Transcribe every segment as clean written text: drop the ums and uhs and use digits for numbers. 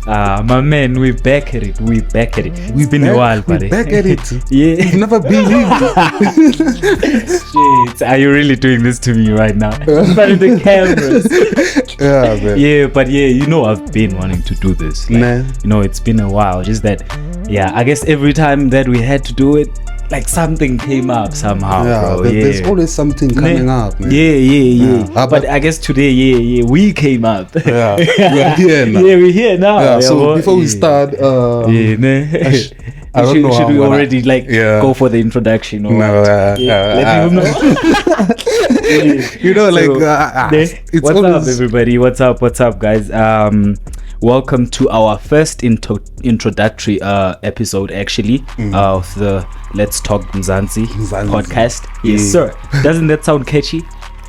My man, we're back at it. We've been a while, buddy. We're back at it. Yeah. We've never been here. Shit, are you really doing this to me right now? In front of the cameras. Yeah, man. Yeah, but yeah, I've been wanting to do this. Like, it's been a while. Just that, I guess every time that we had to do it, like something came up somehow, bro. There's always something coming up, man. Yeah. But I guess today, we came up. Yeah, we're here now. Yeah, we're here now. Yeah, so before we start, I don't know. Should we already go for the introduction or what? Let people know. It's what's always... up, everybody? What's up, guys? Welcome to our first introductory episode, actually, of the Let's Talk Mzansi Podcast. Yes, sir. Doesn't that sound catchy?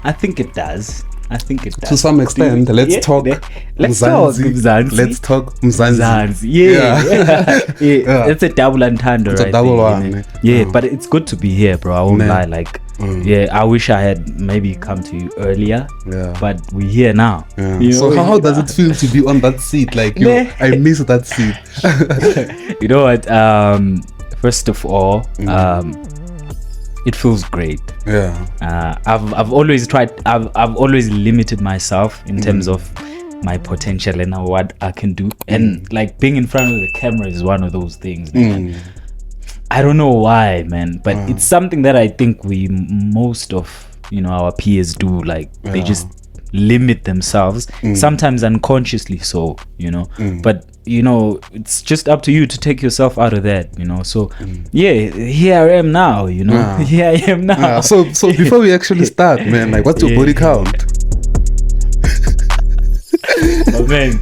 I think it does. To some extent, let's talk Mzansi. Let's talk Mzansi. Yeah. It's a double entendre. It's a double one. But it's good to be here, bro. I won't lie. I wish I had maybe come to you earlier. Yeah. But we're here now. Yeah. So how does it feel to be on that seat? I miss that seat. You know what? First of all, it feels great. Yeah. I've always tried. I've always limited myself in terms of my potential and what I can do. And being in front of the camera is one of those things. Man. I don't know why, man, but it's something that I think most of our peers do. They just limit themselves, sometimes unconsciously. So but it's just up to you to take yourself out of that. So here I am now. Here I am now. So before we actually start, man, what's your body count? My man,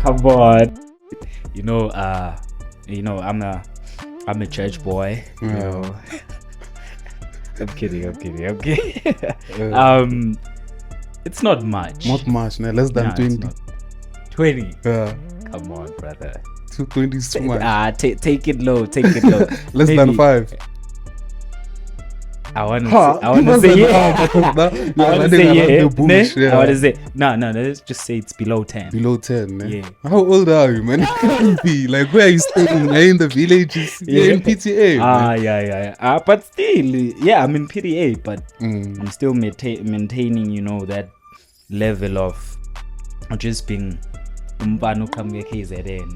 come on. I'm a church boy. I'm kidding. It's not much. Not much, man. Less than 20. 20. Yeah. Come on, brother. 220 is too much. Take it low. Less than 5. I want to say yeah. I want to say no. Let's just say it's below 10. Below 10, man. Yeah. How old are you, man? It can't be. Where are you staying? Are you in the villages? You're in PTA. Yeah. But still, I'm in PTA, but I'm still maintaining, that level of just being KZN.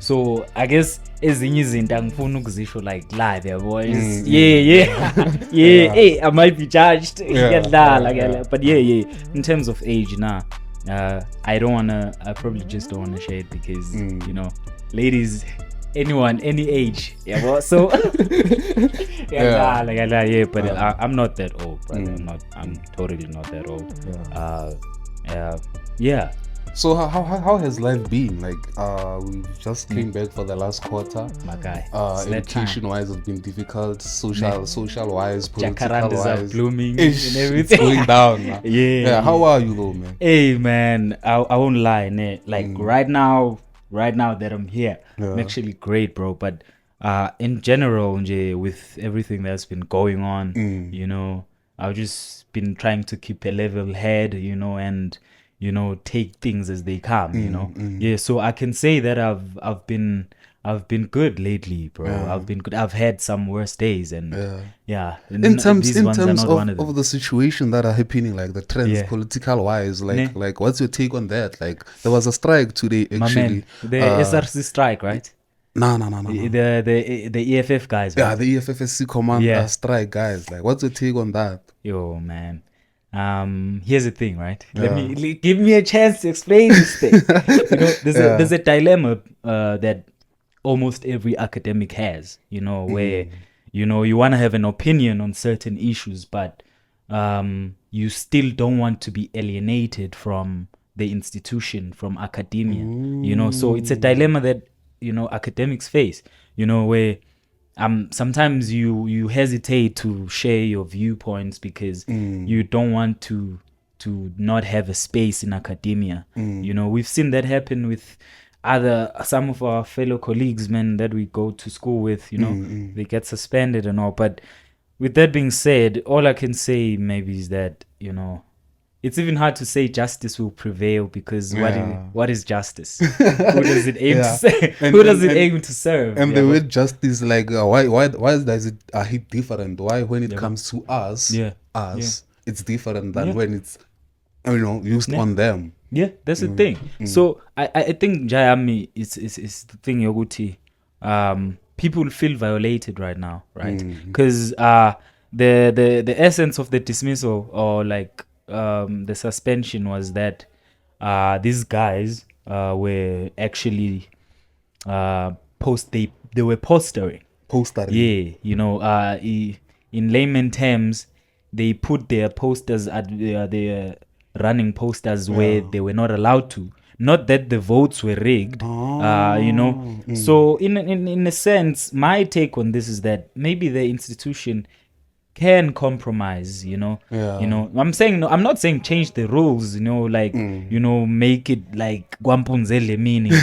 So I guess ezinye izinto angifuni ukuzisho live yabo. Hey, I might be judged. But in terms of age now, I probably just don't wanna share it because ladies, anyone, any age, so but I'm not that old, brother. I'm totally not that old. So how has life been? We just came back for the last quarter. My guy. Education wise has been difficult. Social wise, political Jacarandas wise. are blooming and everything. It's going down. Yeah. How are you though, man? Hey man, I won't lie, right now that I'm here, I'm actually great, bro. But in general, with everything that's been going on, I've just been trying to keep a level head, and take things as they come, so I can say that I've been good lately, bro. I've been good. I've had some worse days, and in terms of the situation that are happening, the trends political wise, what's your take on that? There was a strike today, actually. My man, the SRC strike, right? No. The EFF guys, right? Yeah, the EFFSC command strike, guys. What's your take on that? Yo, man. Here's the thing, right? Give me a chance to explain this thing. There's a dilemma that almost every academic has, where you want to have an opinion on certain issues, but you still don't want to be alienated from the institution, from academia. So it's a dilemma that academics face, where sometimes you hesitate to share your viewpoints because you don't want to not have a space in academia. We've seen that happen with some of our fellow colleagues, man, that we go to school with. They get suspended and all. But with that being said, all I can say maybe is that it's even hard to say justice will prevail because what is justice? Who does it aim to serve? Who does it aim to serve? And the word justice, like, why does it hit different? Why when it comes to us, it's different than when it's used on them. Yeah, that's the thing. So I think Jayami is the thing yoguti. People feel violated right now, right? Because the essence of the dismissal or like the suspension was that these guys were actually they were postering. Yeah, in layman terms, they put their posters at their running posters where they were not allowed to. Not that the votes were rigged, So in a sense, my take on this is that maybe the institution can compromise, I'm saying I'm not saying change the rules, make it like Gwampunzele meaning.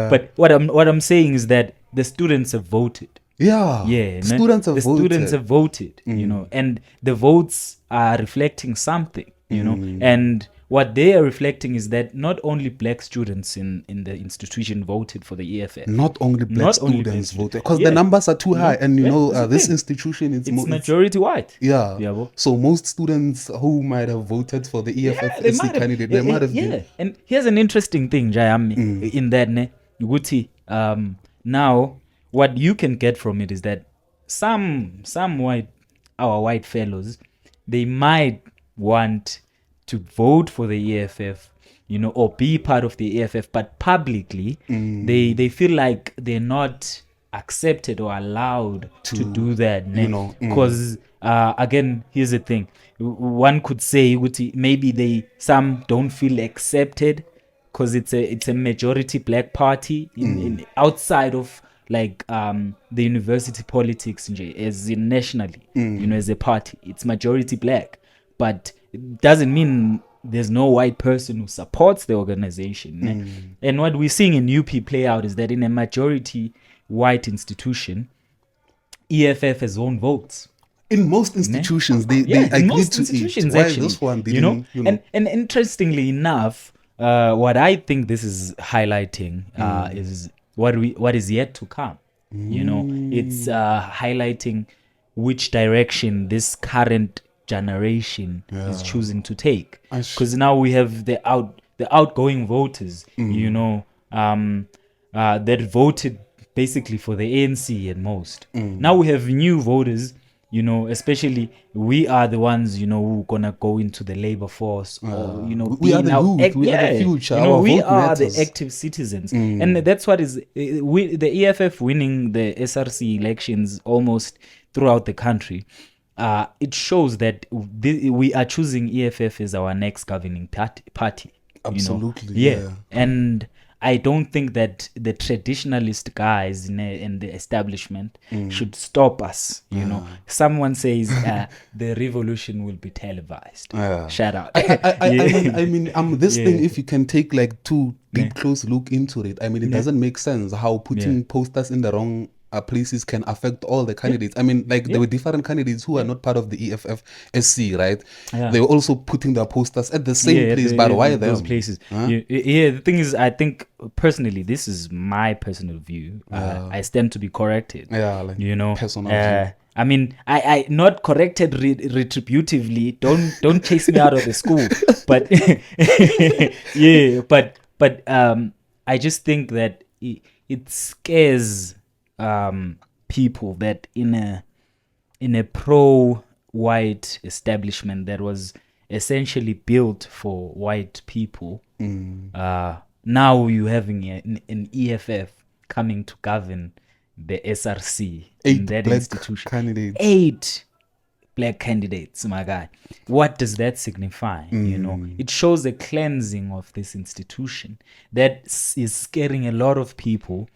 But what I'm saying is that the students have voted. Students have voted, and the votes are reflecting something, and what they are reflecting is that not only black students in the institution voted for the EFF. Not only black students voted, because the numbers are too high, and this institution it's majority white. So most students who might have voted for the EFFSC candidate, they might have been. And here's an interesting thing, Jayami, in that now what you can get from it is that some white fellows, they might want to vote for the EFF, or be part of the EFF, but publicly they feel like they're not accepted or allowed to do that, because again, here's the thing: one could say maybe some don't feel accepted because it's a majority black party in outside of like the university politics as in nationally, as a party, it's majority black, but it doesn't mean there's no white person who supports the organization. And what we're seeing in UP play out is that in a majority white institution, EFF has won votes. In most institutions, they agree to it. Why this one didn't, And interestingly enough, what I think this is highlighting is what is yet to come. It's highlighting which direction this current generation is choosing to take, because now we have the outgoing voters that voted basically for the ANC at most. Now we have new voters, especially we are the ones who gonna go into the labor force, or we are the future. We are the active citizens, and that's what is the EFF winning the SRC elections almost throughout the country. It shows that we are choosing EFF as our next governing party. Absolutely. And I don't think that the traditionalist guys in the establishment should stop us. Someone says the revolution will be televised. Shout out. I mean, this thing, if you can take like two deep, close look into it, I mean, it doesn't make sense how putting posters in the wrong places can affect all the candidates. I mean, like there were different candidates who are not part of the EFFSC, right? They were also putting their posters at the same place, but why them? Those places. The thing is, I think personally, this is my personal view. I stand to be corrected. Personal view. I mean, I not corrected retributively. Don't chase me out of the school. But but I just think that it scares people that in a pro-white establishment that was essentially built for white people, now you're having an EFF coming to govern the SRC in that institution. 8 black candidates, my guy. What does that signify? It shows a cleansing of this institution that is scaring a lot of people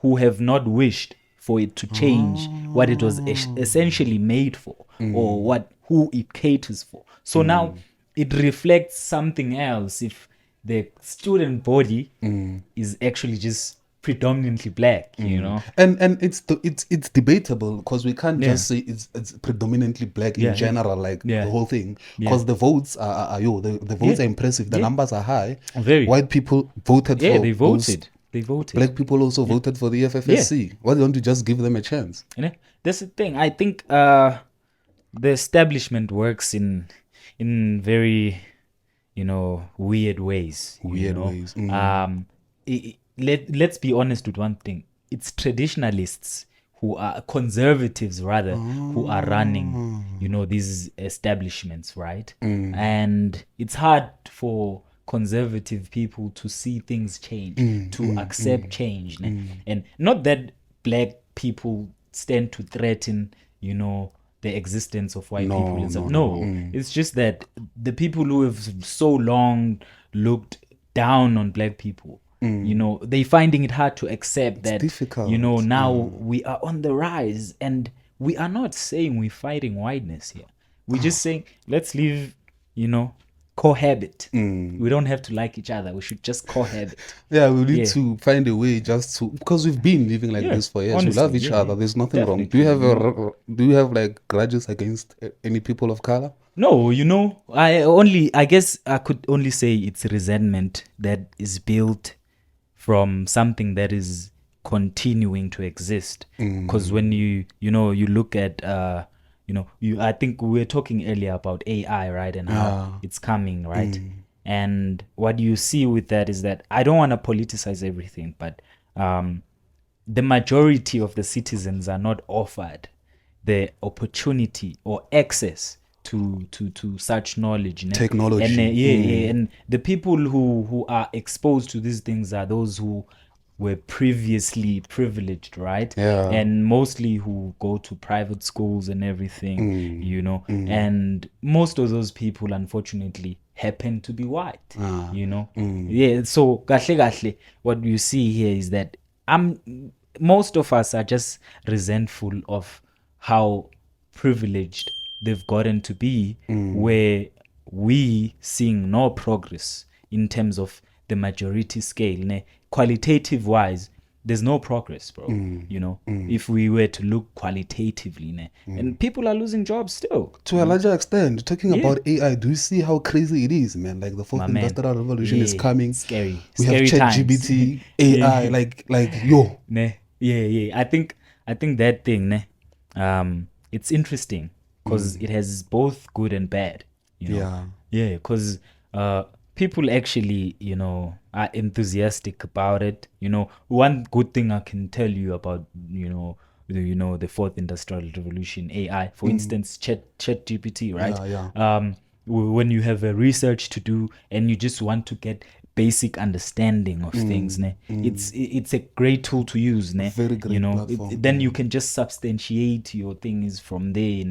who have not wished for it to change what it was essentially made for, or who it caters for. So now it reflects something else if the student body is actually just predominantly black, you know. And it's debatable because we can't just say it's predominantly black in general, like the whole thing, because the votes are the votes are impressive, the numbers are high. Very. White people voted for they voted. They voted. Black people also voted for the EFFSC. Why don't you just give them a chance? That's the thing. I think the establishment works in very, you know, weird ways. Let's be honest with one thing. It's traditionalists who are conservatives, rather, who are running, you know, these establishments, right? And it's hard for conservative people to see things change, to accept change. And not that black people stand to threaten, you know, the existence of white people and stuff. No, it's just that the people who have so long looked down on black people, you know, they finding it hard to accept that, difficult. You know, now we are on the rise, and we are not saying we're fighting whiteness here. We're just saying, let's live, you know, cohabit. We don't have to like each other. We should just cohabit. We need to find a way just to, because we've been living like this for years. Honestly, we love each other. There's nothing wrong. Do you have like grudges against any people of color? No, you know, I guess I could only say it's resentment that is built from something that is continuing to exist. Because when you look at I think we were talking earlier about AI, right, and how it's coming, right? And what you see with that is that, I don't want to politicize everything, but the majority of the citizens are not offered the opportunity or access to such knowledge, technology, and the people who are exposed to these things are those who were previously privileged, right? And mostly who go to private schools and everything, you know. And most of those people, unfortunately, happen to be white, you know. So kahle, what you see here is that most of us are just resentful of how privileged they've gotten to be, where we seeing no progress in terms of the majority scale. Qualitative wise, there's no progress, bro. You know, if we were to look qualitatively, and people are losing jobs still. To a larger extent, talking about AI, do you see how crazy it is, man? Like the fourth industrial revolution is coming. Scary. We have ChatGPT, AI, like yo. I think that thing, it's interesting because it has both good and bad. You know? Because people actually, you know, are enthusiastic about it. You know, one good thing I can tell you about, you know, the fourth industrial revolution, AI, for instance, ChatGPT, right? When you have a research to do and you just want to get basic understanding of things, it's a great tool to use, very great, you know. platform. Then you can just substantiate your things from there,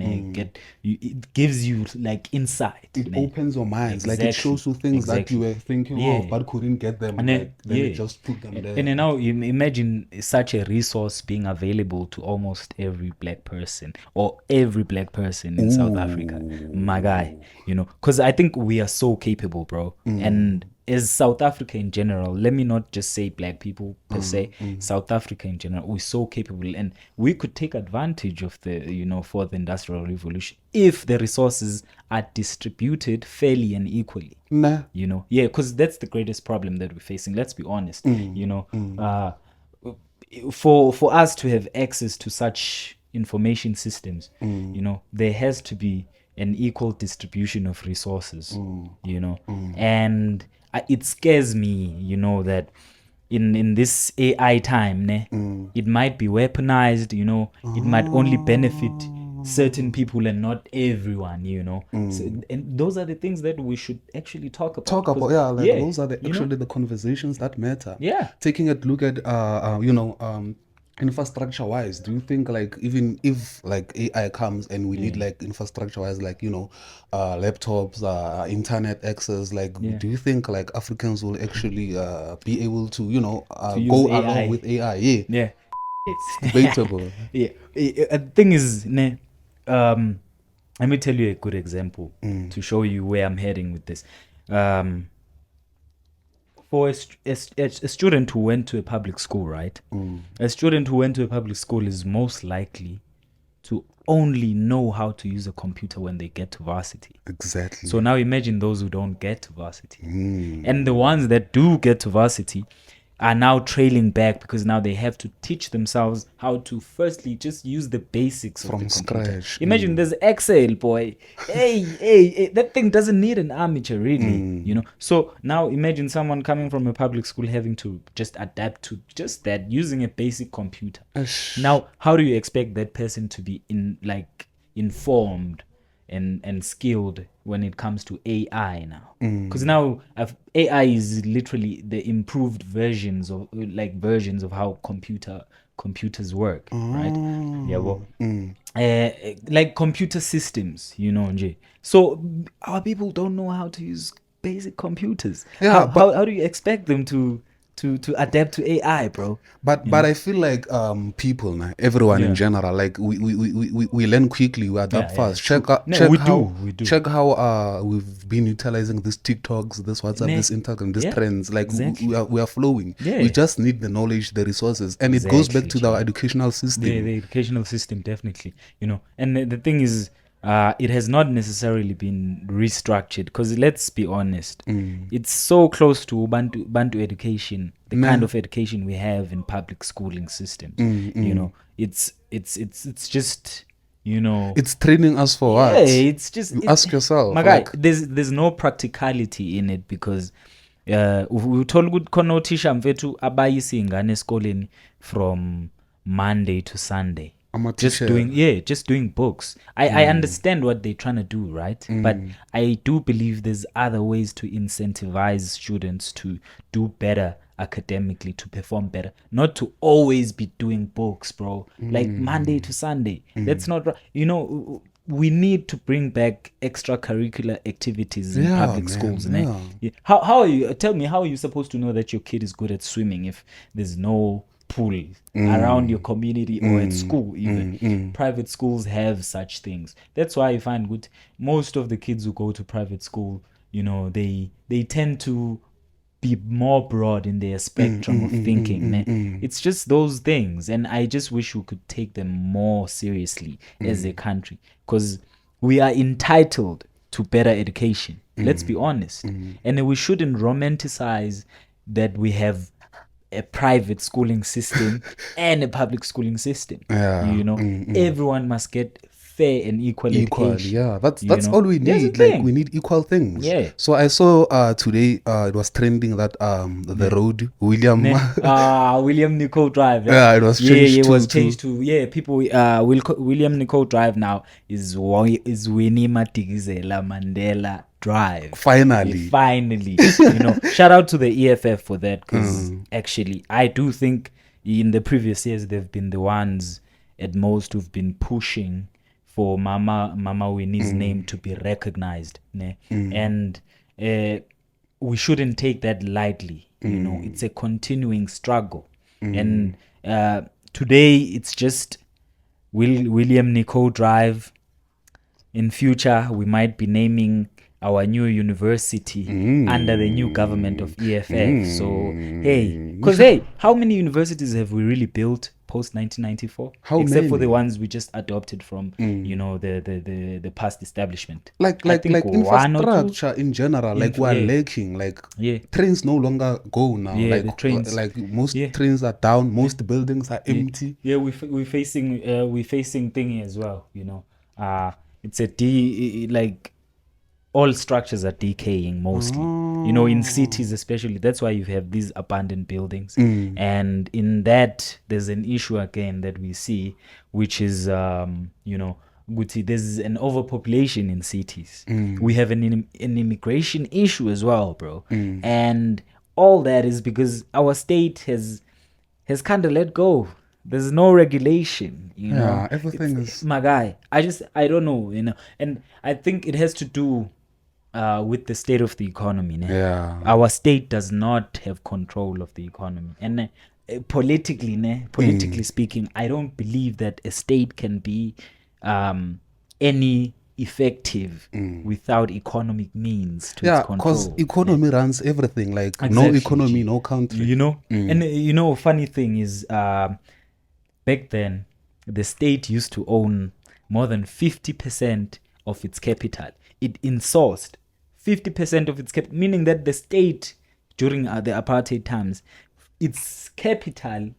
it gives you like insight. It opens your minds, like it shows you things that you were thinking of but couldn't get them, then it just put them there. And then now you imagine such a resource being available to almost every black person, or every black person in South Africa, my guy, you know, because I think we are so capable, bro. And as South Africa in general, let me not just say black people per se, South Africa in general, we're so capable, and we could take advantage of the, you know, fourth industrial revolution if the resources are distributed fairly and equally. You know, because that's the greatest problem that we're facing. Let's be honest. You know, for us to have access to such information systems, you know, there has to be an equal distribution of resources. You know, and it scares me, you know, that in this AI time, it might be weaponized, you know, it might only benefit certain people and not everyone, you know. So, and those are the things that we should actually talk about. Those are the conversations that matter. Taking a look at infrastructure wise, do you think, like, even if like AI comes and we need like infrastructure wise, like, you know, laptops, internet access, like, do you think like Africans will actually be able to, you know, go along with AI? It's debatable. The thing is, let me tell you a good example to show you where I'm heading with this. for a student who went to a public school, right? A student who went to a public school is most likely to only know how to use a computer when they get to varsity. Exactly. So now imagine those who don't get to varsity. And the ones that do get to varsity are now trailing back because now they have to teach themselves how to firstly just use the basics of From the computer. scratch. Imagine there's Excel, boy. Hey, that thing doesn't need an armature, really. So now imagine someone coming from a public school having to just adapt to just that, using a basic computer. Now, how do you expect that person to be informed and skilled when it comes to AI now? Because now AI is literally the improved versions of how computers work, right? Yeah, well, like computer systems, nje. So our people don't know how to use basic computers. Yeah, how do you expect them to adapt to AI, bro? But I feel like people, everyone in general, like we learn quickly, we adapt fast. Check how we've been utilizing these TikToks, this WhatsApp, this Instagram, these trends. Like we are flowing. We just need the knowledge, the resources, and it goes back to our educational system. The educational system, definitely. And the thing is, it has not necessarily been restructured because let's be honest, it's so close to Bantu education, the kind of education we have in public schooling systems. It's just it's training us for what? It's just ask yourself. My guy, there's no practicality in it because uthola ukuthi khona othisha mfethu abayisa ingane esikoleni from Monday to Sunday. Just doing books. I understand what they're trying to do, right? But I do believe there's other ways to incentivize students to do better academically, to perform better, not to always be doing books, bro. Like Monday to Sunday. That's not right. We need to bring back extracurricular activities in public schools. How are you? Tell me, how are you supposed to know that your kid is good at swimming if there's no pool around your community or at school? Even private schools have such things. That's why I find good most of the kids who go to private school, they tend to be more broad in their spectrum of thinking. It's just those things, and I just wish we could take them more seriously as a country, because we are entitled to better education. Let's be honest. And we shouldn't romanticize that we have a private schooling system and a public schooling system. Everyone must get fair and equal education. That's all we need. Like, we need equal things. So I saw today it was trending that the road William Nicol Drive. It was changed. It was changed to people. William Nicol Drive now is Winnie Madikizela Mandela Drive. Finally. Shout out to the EFF for that, because actually I do think in the previous years they've been the ones at most who've been pushing for Mama Winnie's name to be recognized, and we shouldn't take that lightly. It's a continuing struggle, and today it's just William Nicol Drive. In future, we might be naming our new university under the new government of EFF. So how many universities have we really built post 1994? Except for the ones we just adopted from the past establishment. Like infrastructure in general, we're lacking. Trains no longer go now. The trains. Most trains are down, most buildings are empty. We're facing thingy as well. It's all structures are decaying mostly. In cities especially. That's why you have these abandoned buildings. And in that, there's an issue again that we see, which is, there's an overpopulation in cities. We have an immigration issue as well, bro. And all that is because our state has kind of let go. There's no regulation, everything is... My guy, I don't know, and I think it has to do with the state of the economy. Our state does not have control of the economy, and politically speaking, I don't believe that a state can be any effective without economic means to its control. Because economy runs everything. Like exactly. No economy, no country. You know, and funny thing is, back then, the state used to own more than 50% of its capital. It insourced 50% of its capital, meaning that the state during the apartheid times, its capital,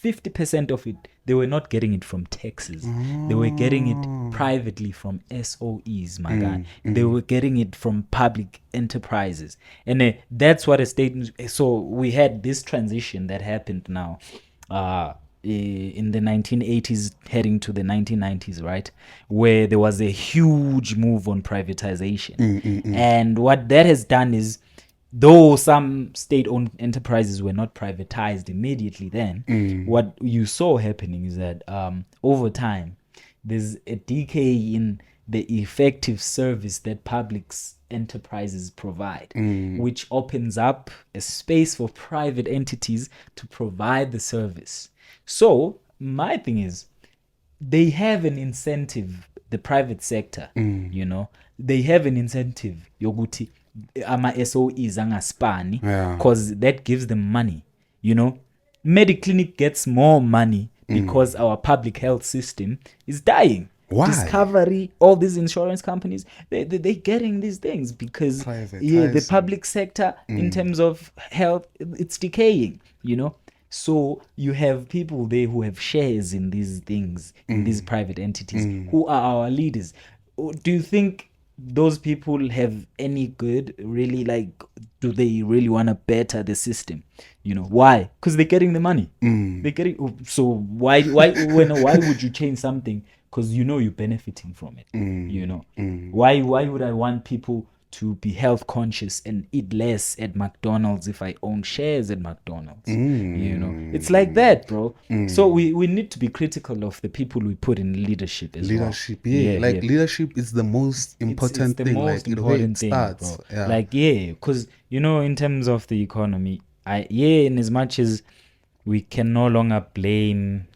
50% of it, they were not getting it from taxes. They were getting it privately from SOEs, my guy. They were getting it from public enterprises. And that's what a state... So we had this transition that happened now in the 1980s heading to the 1990s, right? Where there was a huge move on privatization. And what that has done is, though some state-owned enterprises were not privatized immediately then, what you saw happening is that over time, there's a decay in the effective service that public enterprises provide, which opens up a space for private entities to provide the service. So my thing is, they have an incentive, the private sector, you know, they have an incentive, yoguti, ama SOEs angaspani, because that gives them money, you know. Mediclinic gets more money because our public health system is dying. Why? Discovery, all these insurance companies, they're getting these things because the public sector in terms of health, it's decaying, you know. So you have people there who have shares in these things, in these private entities, who are our leaders. Do you think those people have any good, really? Like, do they really want to better the system? You know, why? Because they're getting the money. They're getting, so why would you change something? Because you know you're benefiting from it. You know, why would I want people to be health conscious and eat less at McDonald's if I own shares at McDonald's? You know, it's like that, bro. So we need to be critical of the people we put in leadership as well. Leadership is the most important thing. Most important thing, bro. Like, because you know, in terms of the economy, in as much as we can no longer blame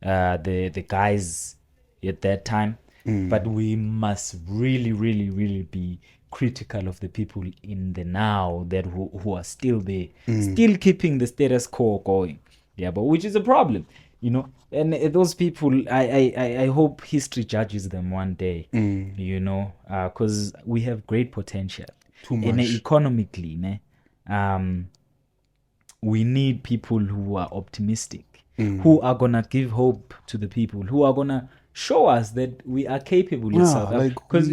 the guys at that time, but we must really, really, really be critical of the people in the now that who are still there, still keeping the status quo going. Yeah, but which is a problem, you know. And those people, I hope history judges them one day, you know, because we have great potential. Too much. And economically, we need people who are optimistic, who are gonna give hope to the people, who are gonna show us that we are capable in South Africa. Because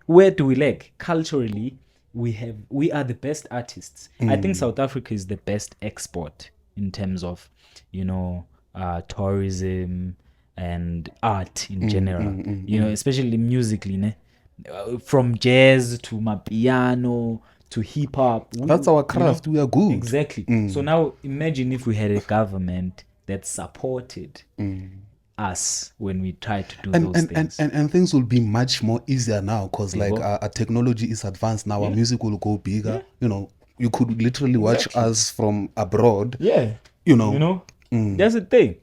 where do we lack? Culturally, we are the best artists. I think South Africa is the best export in terms of, you know, tourism and art in general. You know, especially musically, from jazz to mapiano to hip hop. That's our craft. We are good. Exactly. So now imagine if we had a government that supported us when we try to do those things. And things will be much more easier now because our technology is advanced now. Our music will go bigger. You know, you could literally watch us from abroad. You know. That's the thing.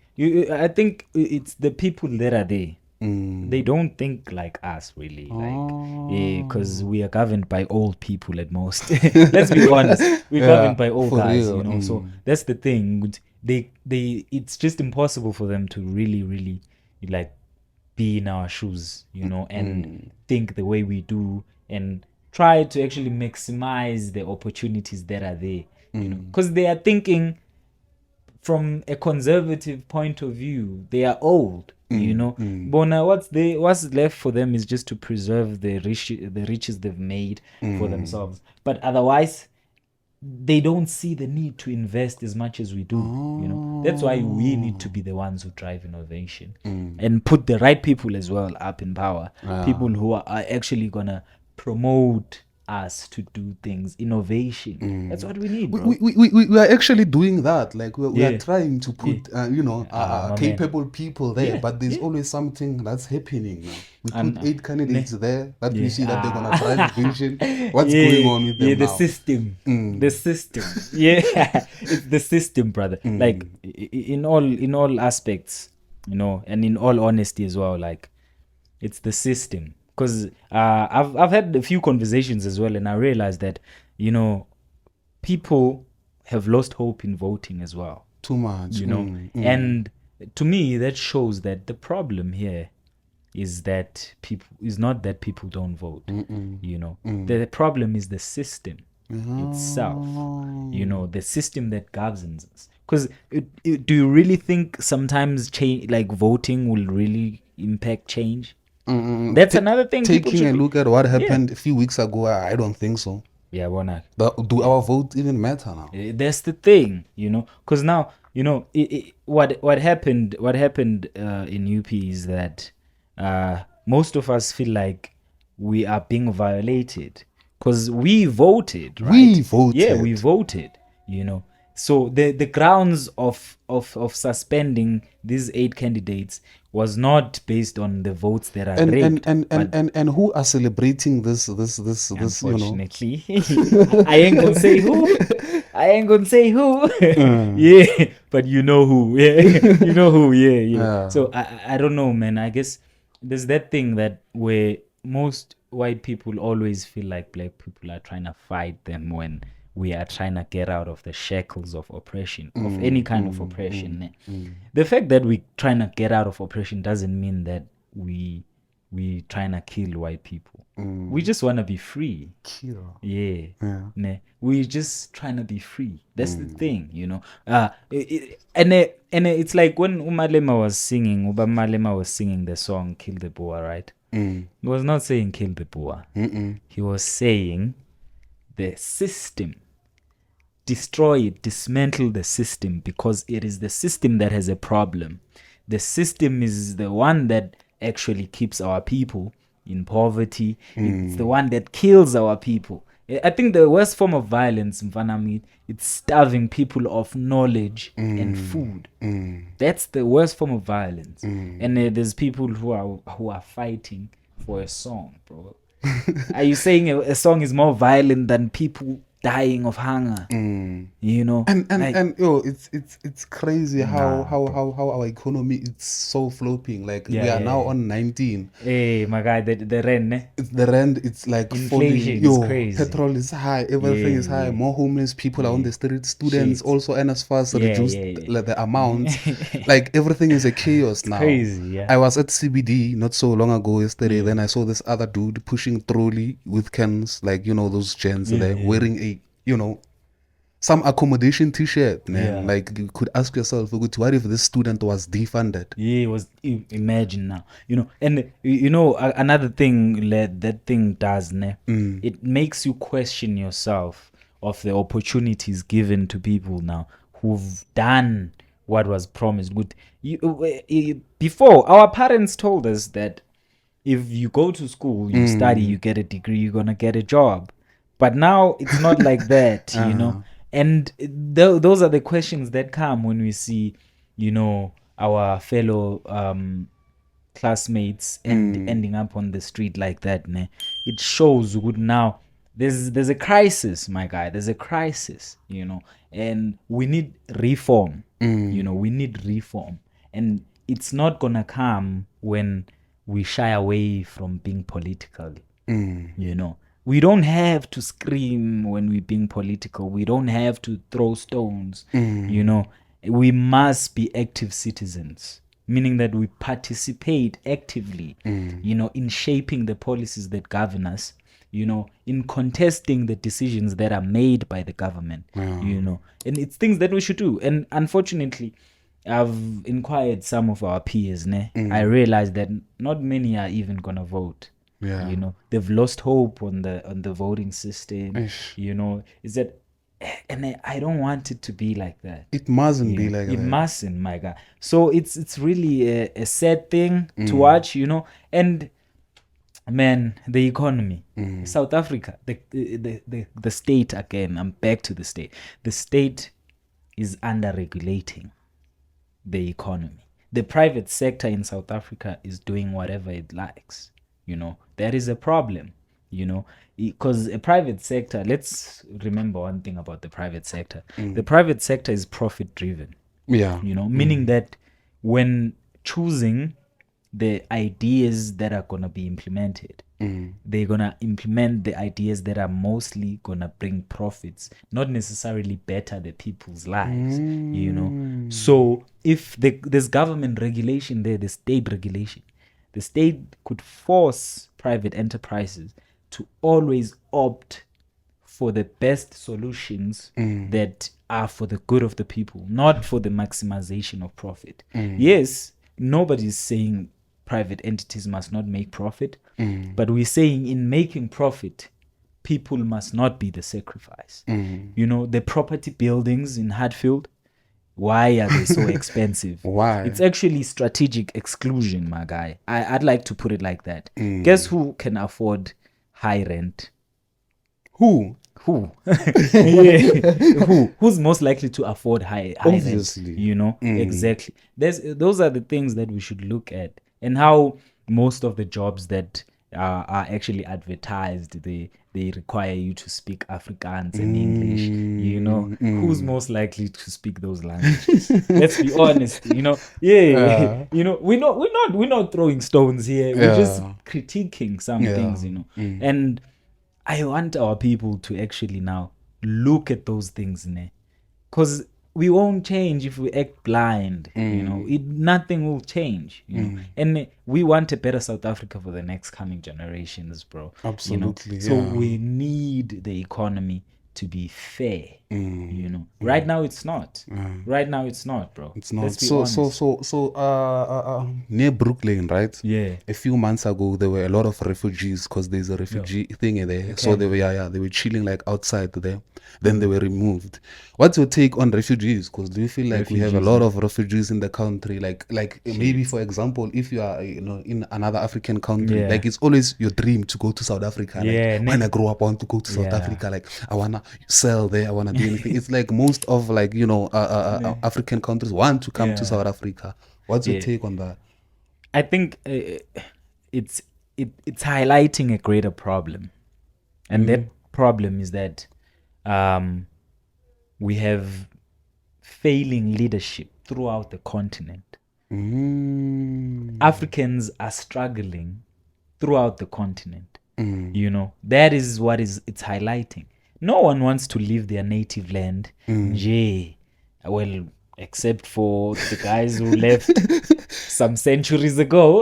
I think it's the people that are there. They don't think like us, really. Because we are governed by old people at most. Let's be honest. We're governed by old guys, real. You know. So that's the thing. It's just impossible for them to really, really like be in our shoes, you know, and think the way we do and try to actually maximize the opportunities that are there, you know, because they are thinking from a conservative point of view. They are old, you know. But now what's left for them is just to preserve the riches they've made for themselves. But otherwise, they don't see the need to invest as much as we do. You know, that's why we need to be the ones who drive innovation and put the right people as well up in power. People who are actually gonna promote us to do things, innovation. That's what we need, bro. We are actually doing that. Like we are trying to put capable people there, but there's always something that's happening now. We put 8 candidates there that we see that they're gonna drive vision. What's going on with them now? The system. It's the system, brother. Like in all aspects, you know, and in all honesty as well, like it's the system. because I've had a few conversations as well, and I realized that people have lost hope in voting as well. Too much, and to me that shows that the problem here is not that people don't vote. The problem is the system itself, the system that governs us. Because do you really think sometimes change, like voting, will really impact change? That's another thing. Taking a look at what happened a few weeks ago, I don't think so. Yeah, why not? Do our vote even matter now? That's the thing, because now what happened in UP is that most of us feel like we are being violated because we voted, right? We voted. Yeah, we voted. So the grounds of suspending these 8 candidates was not based on the votes that are rigged. And who are celebrating this Unfortunately, I ain't gonna say who. Yeah, but you know who. Yeah, you know who. Yeah. So I don't know, man. I guess there's that thing that where most white people always feel like black people are trying to fight them when we are trying to get out of the shackles of oppression, of any kind of oppression. The fact that we're trying to get out of oppression doesn't mean that we trying to kill white people. We just want to be free. Yeah. We just trying to be free. That's the thing, and it's like when Umalema was singing the song "Kill the Boer," right? He was not saying "kill the Boer." He was saying the system. Destroy it, dismantle the system, because it is the system that has a problem. The system is the one that actually keeps our people in poverty. It's the one that kills our people. I think the worst form of violence, Mfanami, it's starving people of knowledge and food. That's the worst form of violence. And there's people who are fighting for a song, bro. Are you saying a song is more violent than people dying of hunger? And it's crazy how our economy is so flopping. Like we are now on 19. Hey, my guy, the rent, it's the rent. It's like inflation is crazy. Petrol is high. Everything is high. More homeless people are on the street. Students also NSFAS reduced the amount. Like everything is a chaos now. Crazy. I was at CBD not so long ago yesterday. Then I saw this other dude pushing trolley with cans, like those gents there wearing a some accommodation t-shirt, man. Like you could ask yourself, what if this student was defunded? Imagine now, and another thing that thing does, it makes you question yourself of the opportunities given to people now who've done what was promised. Before, our parents told us that if you go to school, you study, you get a degree, you're gonna get a job. But now it's not like that, And those are the questions that come when we see, our fellow classmates ending up on the street like that. It shows good now. There's a crisis, my guy. There's a crisis, and we need reform. We need reform, and it's not gonna come when we shy away from being political. We don't have to scream when we're being political. We don't have to throw stones. We must be active citizens, meaning that we participate actively, in shaping the policies that govern us, in contesting the decisions that are made by the government, and it's things that we should do. And unfortunately, I've inquired some of our peers, I realized that not many are even gonna vote. They've lost hope on the voting system. Is that, and I don't want it to be like that. It mustn't be like that. It mustn't, my guy. So it's really a sad thing to watch, and man, the economy, South Africa, the state, again, I'm back to the state. The state is under-regulating the economy. The private sector in South Africa is doing whatever it likes. There is a problem, because a private sector, let's remember one thing about the private sector. The private sector is profit driven. Meaning that when choosing the ideas that are going to be implemented, They're gonna implement the ideas that are mostly gonna bring profits, not necessarily better the people's lives. So if there's government regulation there, the state regulation, the state could force private enterprises to always opt for the best solutions that are for the good of the people, not for the maximization of profit. Yes, nobody's saying private entities must not make profit, but we're saying in making profit, people must not be the sacrifice. The property buildings in Hatfield, why are they so expensive? Why? It's actually strategic exclusion, my guy. I'd like to put it like that. Guess who can afford high rent? Who? Who's most likely to afford high Obviously. rent? Exactly. Those are the things that we should look at, and how most of the jobs that are actually advertised, they require you to speak Afrikaans and English. Who's most likely to speak those languages? Let's be honest. We're not throwing stones here. We're just critiquing some things. And I want our people to actually now look at those things, because we won't change if we act blind. Nothing will change. And we want a better South Africa for the next coming generations, bro. Absolutely. So we need the economy to be fair. Right now it's not. Right now it's not, bro. It's not. Let's be honest. Near Brooklyn, right? Yeah. A few months ago, there were a lot of refugees because there's a refugee thing in there. Okay. So they were chilling like outside there. Then they were removed. What's your take on refugees? Because do you feel like we have a lot of refugees in the country? Like maybe, for example, if you are in another African country, like it's always your dream to go to South Africa. Like, when I grow up, I want to go to South Africa. Like I wanna sell there. I wanna do anything. It's like most of African countries want to come to South Africa. What's your take on that? I think it's highlighting a greater problem, and that problem is that we have failing leadership throughout the continent. Africans are struggling throughout the continent. That is what it's highlighting. No one wants to leave their native land. Well, except for the guys who left some centuries ago.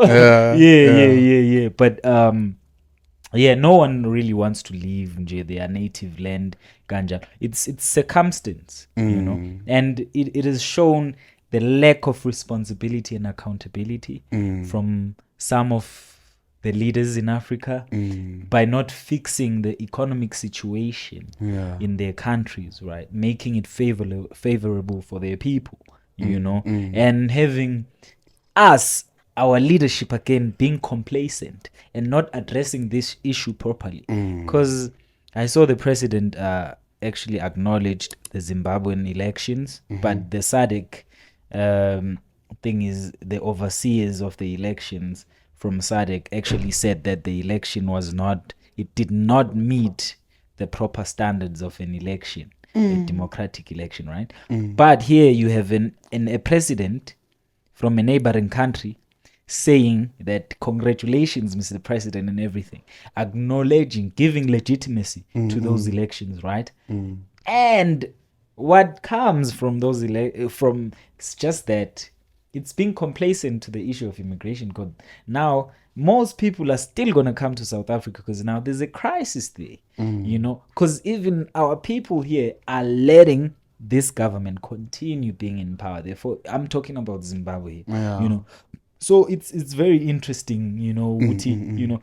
But no one really wants to leave their native land, Ganja. It's circumstance, and it has shown the lack of responsibility and accountability from some of the leaders in Africa by not fixing the economic situation in their countries, right? Making it favorable for their people, and having our leadership again being complacent and not addressing this issue properly. Because I saw the president actually acknowledged the Zimbabwean elections, but the SADC thing is, the overseers of the elections from SADC actually said that the election did not meet the proper standards of an election, a democratic election, right? But here you have a president from a neighboring country saying that congratulations, Mr. President, and everything, acknowledging, giving legitimacy to those elections, right? And what comes from those it's just that it's being complacent to the issue of immigration, because now most people are still going to come to South Africa because now there's a crisis there, because even our people here are letting this government continue being in power. Therefore, I'm talking about Zimbabwe, So it's very interesting, Uti,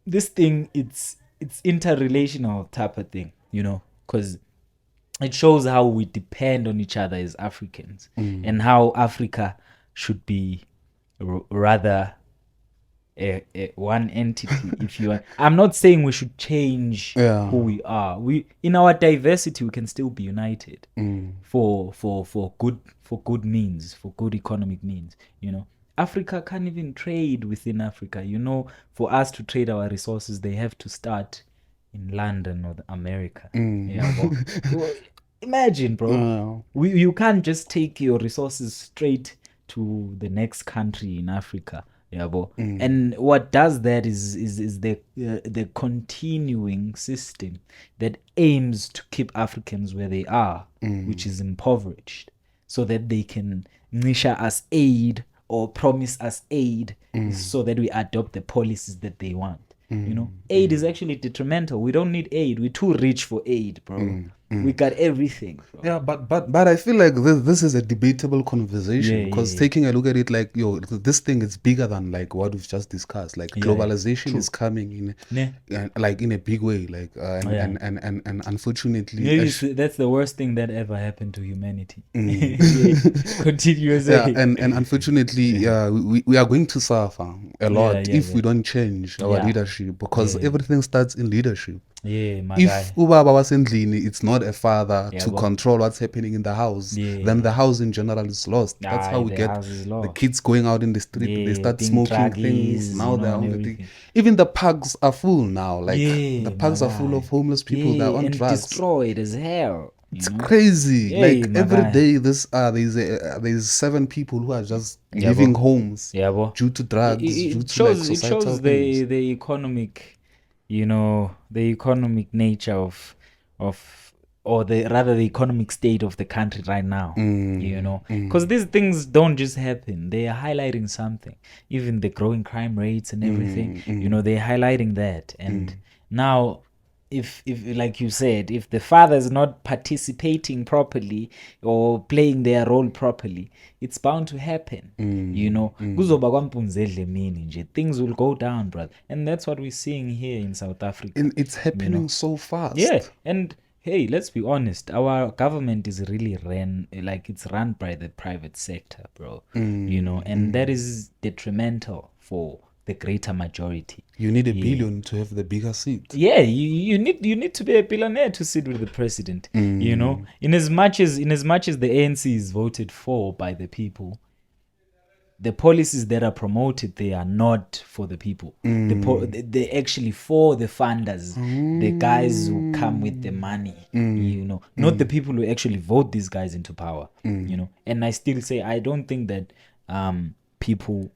this thing, it's interrelational type of thing, because it shows how we depend on each other as Africans, and how Africa should be rather one entity, if you are. I'm not saying we should change who we are. We, in our diversity, we can still be united for good means, for good economic means. Africa can't even trade within Africa. For us to trade our resources, they have to start in London or America. Well, imagine, bro. You can't just take your resources straight to the next country in Africa And what does that is the continuing system that aims to keep Africans where they are, which is impoverished, so that they can nisha us aid or promise us aid, so that we adopt the policies that they want. Aid is actually detrimental. We don't need aid. We're too rich for aid, bro. We got everything, bro. Yeah, but I feel like this is a debatable conversation, because taking a look at it, like, this thing is bigger than like what we've just discussed. Like globalization is coming in like in a big way, like and unfortunately that's the worst thing that ever happened to humanity. Continuous. And unfortunately we are going to suffer a lot if we don't change our leadership, because everything starts in leadership. If ubaba wasendlini, it's not a father to control what's happening in the house, then the house in general is lost. That's how we get the kids going out in the street. They start smoking things. Now they're on the thing. Even the parks are full now. Like the parks are full of homeless people that are on drugs. Destroyed as hell. It's crazy. Like every day, there's 7 people who are just leaving homes due to drugs. It shows the economic. The economic nature of or the economic state of the country right now. Because these things don't just happen. They are highlighting something. Even the growing crime rates and everything, they're highlighting that. And now, if like you said, if the father is not participating properly or playing their role properly, it's bound to happen. Things will go down, brother. And that's what we're seeing here in South Africa. And it's happening so fast. Yeah. And hey, let's be honest, our government is really run by the private sector, bro. And that is detrimental for the greater majority. You need a billion to have the bigger seat. Yeah, you need to be a billionaire to sit with the president. In as much as the ANC is voted for by the people, the policies that are promoted, they are not for the people. They're actually for the funders, the guys who come with the money. Not the people who actually vote these guys into power. And I still say, I don't think that people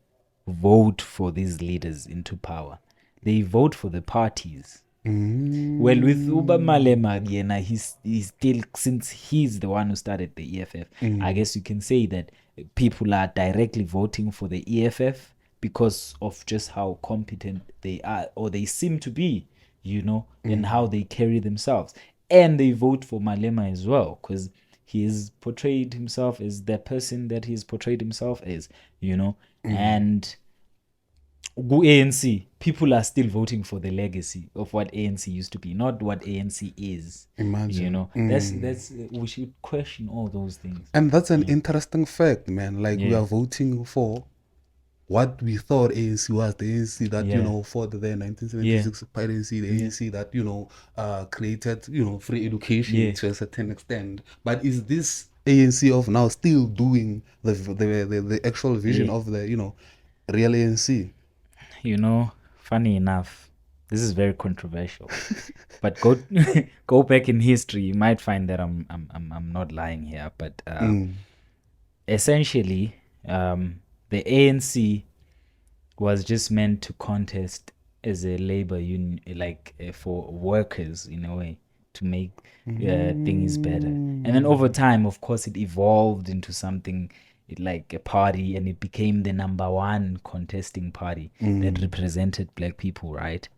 vote for these leaders into power. They vote for the parties. Well, with Uba Malema, he's still, since he's the one who started the EFF, I guess you can say that people are directly voting for the EFF because of just how competent they are, or they seem to be, and how they carry themselves. And they vote for Malema as well, because he has portrayed himself as the person that he's portrayed himself as, and ANC, people are still voting for the legacy of what ANC used to be, not what ANC is. Imagine. That's we should question all those things. And that's an interesting fact, man. Like we are voting for what we thought ANC was, the ANC that fought the 1976 piracy, the ANC that created created free education to a certain extent. But is this ANC of now still doing the actual vision of the real ANC? Funny enough, this is very controversial. But go back in history, you might find that I'm not lying here. But essentially, the ANC was just meant to contest as a labor union, like for workers in a way, to make things better. And then over time, of course, it evolved into something like a party, and it became the number one contesting party that represented black people, right?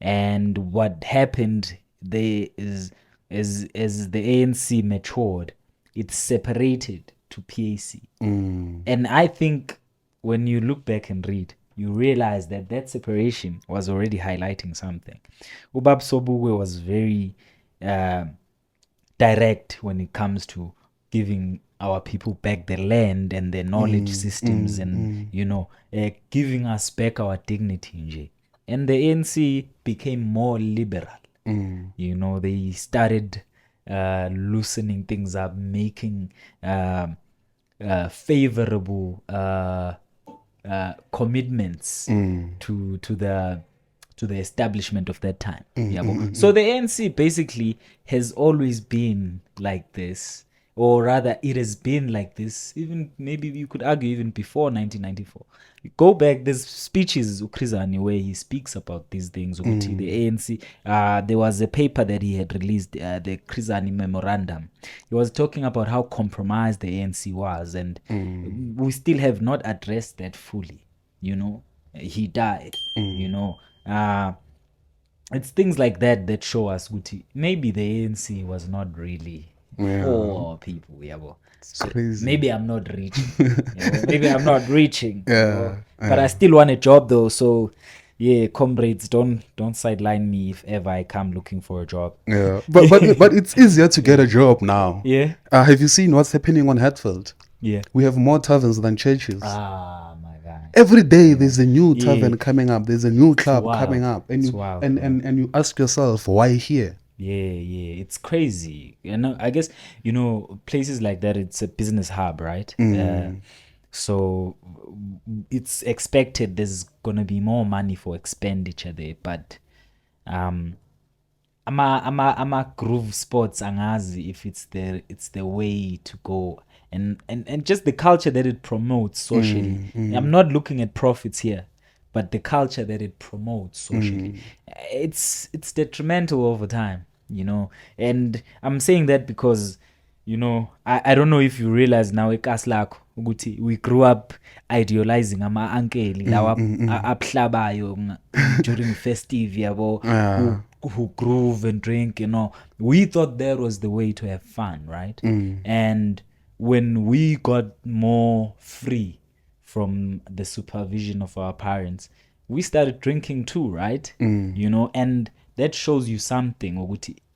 And what happened there is, as the ANC matured, it separated to PAC. And I think when you look back and read, you realize that separation was already highlighting something. Ubab Sobukwe was very direct when it comes to giving our people back the land and the knowledge systems and giving us back our dignity. And the ANC became more liberal. They started loosening things up, making favorable commitments to the establishment of that time. So the ANC basically has always been like this, or rather it has been like this, even maybe you could argue even before 1994. You go back, there's speeches Ukrizani where he speaks about these things. The ANC, there was a paper that he had released, the Krizani Memorandum. He was talking about how compromised the ANC was, and we still have not addressed that fully. He died. It's things like that that show us Guti. Maybe the ANC was not really for people. It's crazy. Maybe I'm not reaching. Maybe I'm not reaching. But I still want a job though. So yeah, comrades, don't sideline me if ever I come looking for a job. Yeah, but it's easier to get a job now. Yeah. Have you seen what's happening on Hatfield? Yeah. We have more taverns than churches. My God. Every day there's a new tavern coming up. There's a new club wild. coming up, and It's you wild, and you ask yourself, why here? Yeah, it's crazy. I guess places like that, it's a business hub, right? So it's expected there's gonna be more money for expenditure there, but ama groove sports angazi if it's the way to go, and just the culture that it promotes socially. I'm not looking at profits here, but the culture that it promotes socially, it's detrimental over time, and I'm saying that because I don't know if you realize now we grew up idealizing ama-uncle lawa aplabayo during festive who groove and drink. We thought that was the way to have fun, right? And when we got more free from the supervision of our parents, we started drinking too, right? And that shows you something.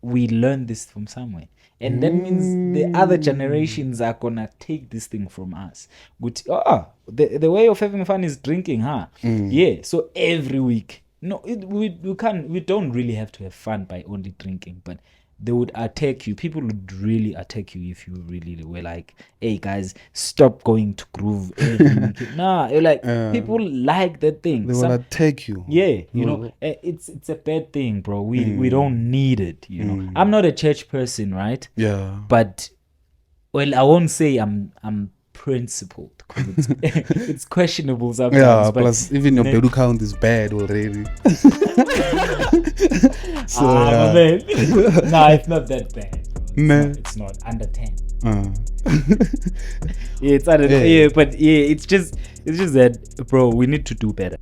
We learned this from somewhere. And that means the other generations are gonna take this thing from us. The way of having fun is drinking, huh? Yeah. So every week, we don't really have to have fun by only drinking, but they would attack you. People would really attack you if you really were like, "Hey guys, stop going to groove." Nah, you're like, people like that thing. They will attack you. Yeah, it's a bad thing, bro. We don't need it. I'm not a church person, right? Yeah. But I won't say I'm principled, because it's questionable sometimes. Yeah. But plus, even your bedu count is bad already. So, man. Nah, it's not that bad. It's not under 10. It's under 10. Yeah, but it's just that, bro, we need to do better.